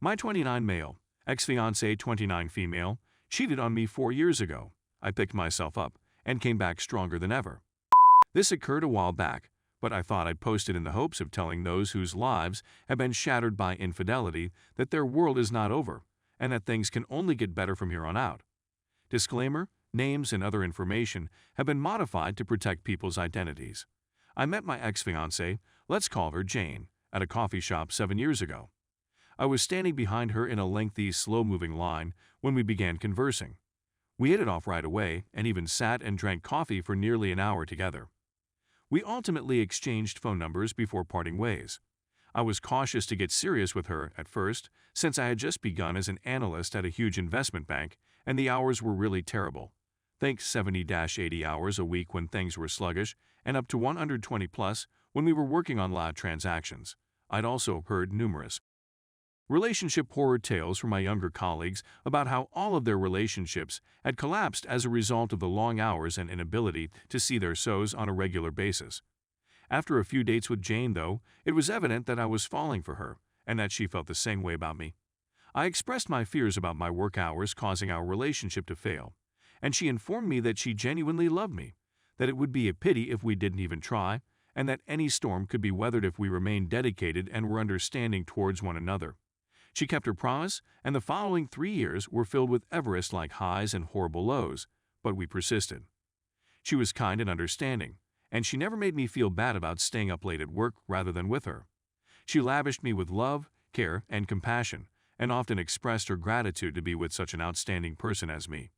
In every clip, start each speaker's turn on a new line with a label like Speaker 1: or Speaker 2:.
Speaker 1: My 29 male, ex-fiance 29 female, cheated on me 4 years ago. I picked myself up and came back stronger than ever. This occurred a while back, but I thought I'd post it in the hopes of telling those whose lives have been shattered by infidelity that their world is not over and that things can only get better from here on out. Disclaimer: names and other information have been modified to protect people's identities. I met my ex-fiancée, let's call her Jane, at a coffee shop 7 years ago. I was standing behind her in a lengthy, slow-moving line when we began conversing. We hit it off right away and even sat and drank coffee for nearly an hour together. We ultimately exchanged phone numbers before parting ways. I was cautious to get serious with her at first, since I had just begun as an analyst at a huge investment bank and the hours were really terrible. Think 70-80 hours a week when things were sluggish, and up to 120 plus when we were working on live transactions. I'd also heard numerous relationship horror tales from my younger colleagues about how all of their relationships had collapsed as a result of the long hours and inability to see their so's on a regular basis. After a few dates with Jane, though, it was evident that I was falling for her and that she felt the same way about me. I expressed my fears about my work hours causing our relationship to fail, and she informed me that she genuinely loved me, that it would be a pity if we didn't even try, and that any storm could be weathered if we remained dedicated and were understanding towards one another. She kept her promise, and the following 3 years were filled with Everest-like highs and horrible lows, but we persisted. She was kind and understanding, and she never made me feel bad about staying up late at work rather than with her. She lavished me with love, care, and compassion, and often expressed her gratitude to be with such an outstanding person as me.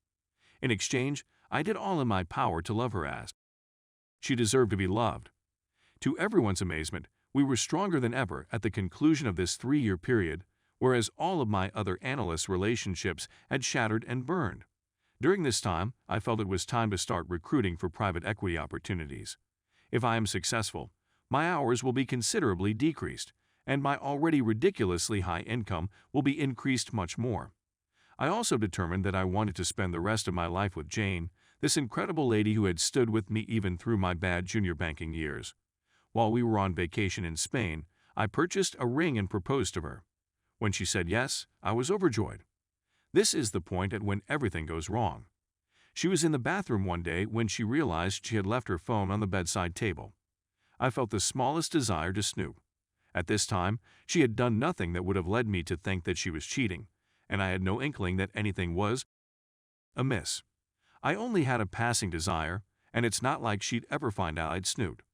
Speaker 1: In exchange, I did all in my power to love her as she deserved to be loved. To everyone's amazement, we were stronger than ever at the conclusion of this 3-year period, whereas all of my other analyst relationships had shattered and burned. During this time, I felt it was time to start recruiting for private equity opportunities. If I am successful, my hours will be considerably decreased, and my already ridiculously high income will be increased much more. I also determined that I wanted to spend the rest of my life with Jane, this incredible lady who had stood with me even through my bad junior banking years. While we were on vacation in Spain, I purchased a ring and proposed to her. When she said yes, I was overjoyed. This is the point at when everything goes wrong. She was in the bathroom one day when she realized she had left her phone on the bedside table. I felt the smallest desire to snoop. At this time, she had done nothing that would have led me to think that she was cheating, and I had no inkling that anything was amiss. I only had a passing desire, and it's not like she'd ever find out I'd snooped.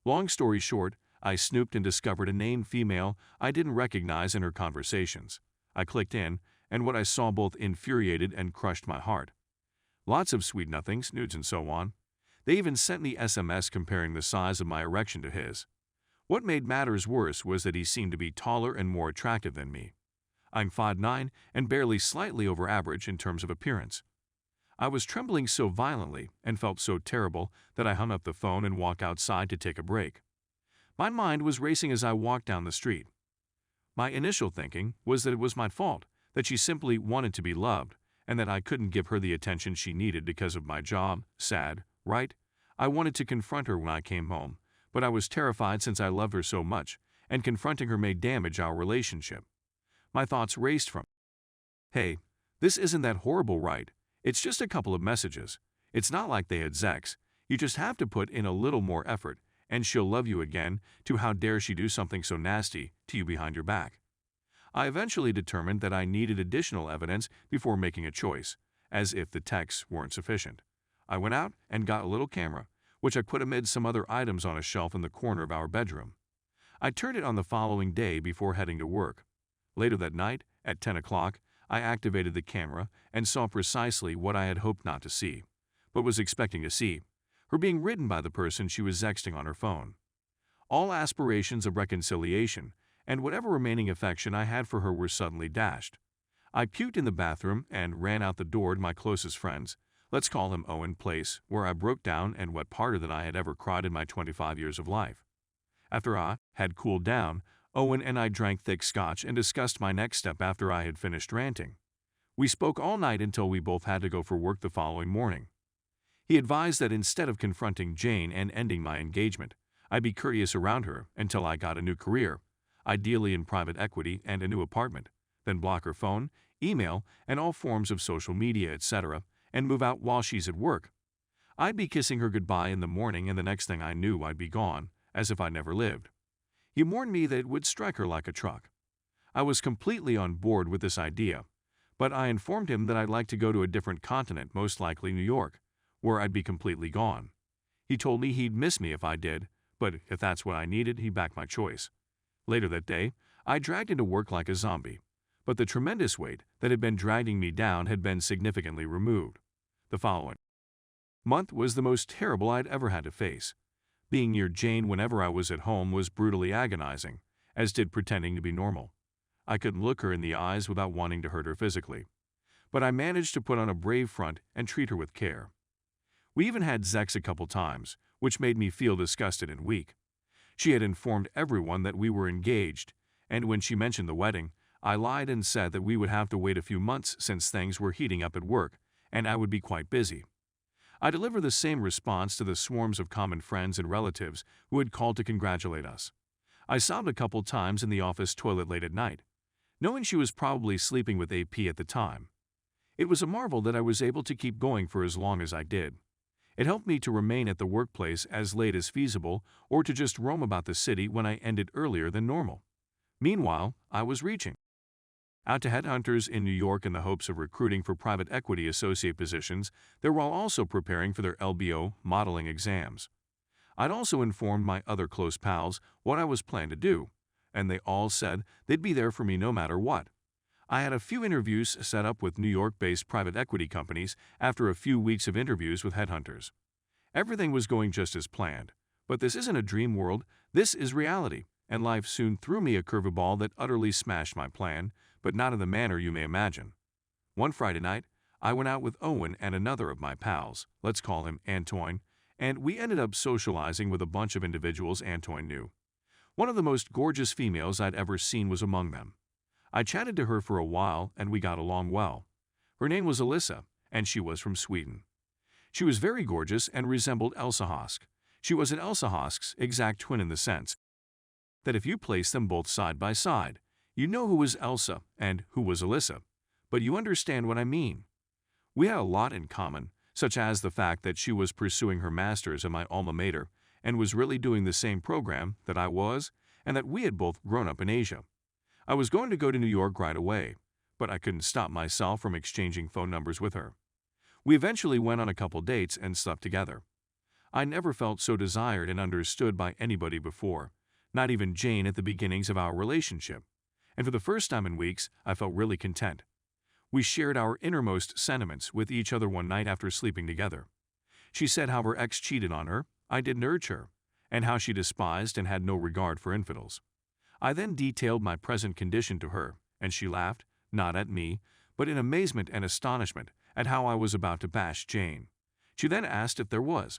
Speaker 1: Long story short, I snooped and discovered a named female I didn't recognize in her conversations. I clicked in, and what I saw both infuriated and crushed my heart. Lots of sweet nothings, nudes and so on. They even sent me SMS comparing the size of my erection to his. What made matters worse was that he seemed to be taller and more attractive than me. I'm 5'9" and barely slightly over average in terms of appearance. I was trembling so violently and felt so terrible that I hung up the phone and walked outside to take a break. My mind was racing as I walked down the street. My initial thinking was that it was my fault, that she simply wanted to be loved, and that I couldn't give her the attention she needed because of my job. Sad, right? I wanted to confront her when I came home, but I was terrified since I loved her so much, and confronting her may damage our relationship. My thoughts raced from, hey, this isn't that horrible, right? It's just a couple of messages. It's not like they had sex. You just have to put in a little more effort, and she'll love you again, to how dare she do something so nasty to you behind your back. I eventually determined that I needed additional evidence before making a choice, as if the texts weren't sufficient. I went out and got a little camera, which I put amid some other items on a shelf in the corner of our bedroom. I turned it on the following day before heading to work. Later that night, at 10 o'clock, I activated the camera and saw precisely what I had hoped not to see, but was expecting to see: her being ridden by the person she was sexting on her phone. All aspirations of reconciliation and whatever remaining affection I had for her were suddenly dashed. I puked in the bathroom and ran out the door to my closest friend's, let's call him Owen, place, where I broke down and wept harder than I had ever cried in my 25 years of life. After I had cooled down, Owen and I drank thick scotch and discussed my next step after I had finished ranting. We spoke all night until we both had to go for work the following morning. He advised that instead of confronting Jane and ending my engagement, I'd be courteous around her until I got a new career, ideally in private equity and a new apartment, then block her phone, email, and all forms of social media, etc., and move out while she's at work. I'd be kissing her goodbye in the morning, and the next thing I knew, I'd be gone, as if I never lived. He warned me that it would strike her like a truck. I was completely on board with this idea, but I informed him that I'd like to go to a different continent, most likely New York, where I'd be completely gone. He told me he'd miss me if I did, but if that's what I needed, he backed my choice. Later that day, I dragged into work like a zombie, but the tremendous weight that had been dragging me down had been significantly removed. The following month was the most terrible I'd ever had to face. Being near Jane whenever I was at home was brutally agonizing, as did pretending to be normal. I couldn't look her in the eyes without wanting to hurt her physically. But I managed to put on a brave front and treat her with care. We even had sex a couple times, which made me feel disgusted and weak. She had informed everyone that we were engaged, and when she mentioned the wedding, I lied and said that we would have to wait a few months since things were heating up at work, and I would be quite busy. I delivered the same response to the swarms of common friends and relatives who had called to congratulate us. I sobbed a couple times in the office toilet late at night, knowing she was probably sleeping with AP at the time. It was a marvel that I was able to keep going for as long as I did. It helped me to remain at the workplace as late as feasible, or to just roam about the city when I ended earlier than normal. Meanwhile, I was reaching out to headhunters in New York in the hopes of recruiting for private equity associate positions there while also preparing for their LBO modeling exams. I'd also informed my other close pals what I was planning to do, and they all said they'd be there for me no matter what. I had a few interviews set up with New York-based private equity companies after a few weeks of interviews with headhunters. Everything was going just as planned, but this isn't a dream world, this is reality, and life soon threw me a curveball that utterly smashed my plan, but not in the manner you may imagine. One Friday night, I went out with Owen and another of my pals, let's call him Antoine, and we ended up socializing with a bunch of individuals Antoine knew. One of the most gorgeous females I'd ever seen was among them. I chatted to her for a while and we got along well. Her name was Alyssa, and she was from Sweden. She was very gorgeous and resembled Elsa Hosk. She was an Elsa Hosk's exact twin in the sense that if you place them both side by side, you know who was Elsa and who was Alyssa, but you understand what I mean. We had a lot in common, such as the fact that she was pursuing her master's at my alma mater and was really doing the same program that I was, and that we had both grown up in Asia. I was going to go to New York right away, but I couldn't stop myself from exchanging phone numbers with her. We eventually went on a couple dates and slept together. I never felt so desired and understood by anybody before, not even Jane at the beginnings of our relationship. And for the first time in weeks, I felt really content. We shared our innermost sentiments with each other one night after sleeping together. She said how her ex cheated on her, I didn't urge her, and how she despised and had no regard for infidels. I then detailed my present condition to her, and she laughed, not at me, but in amazement and astonishment at how I was about to bash Jane. She then asked if there was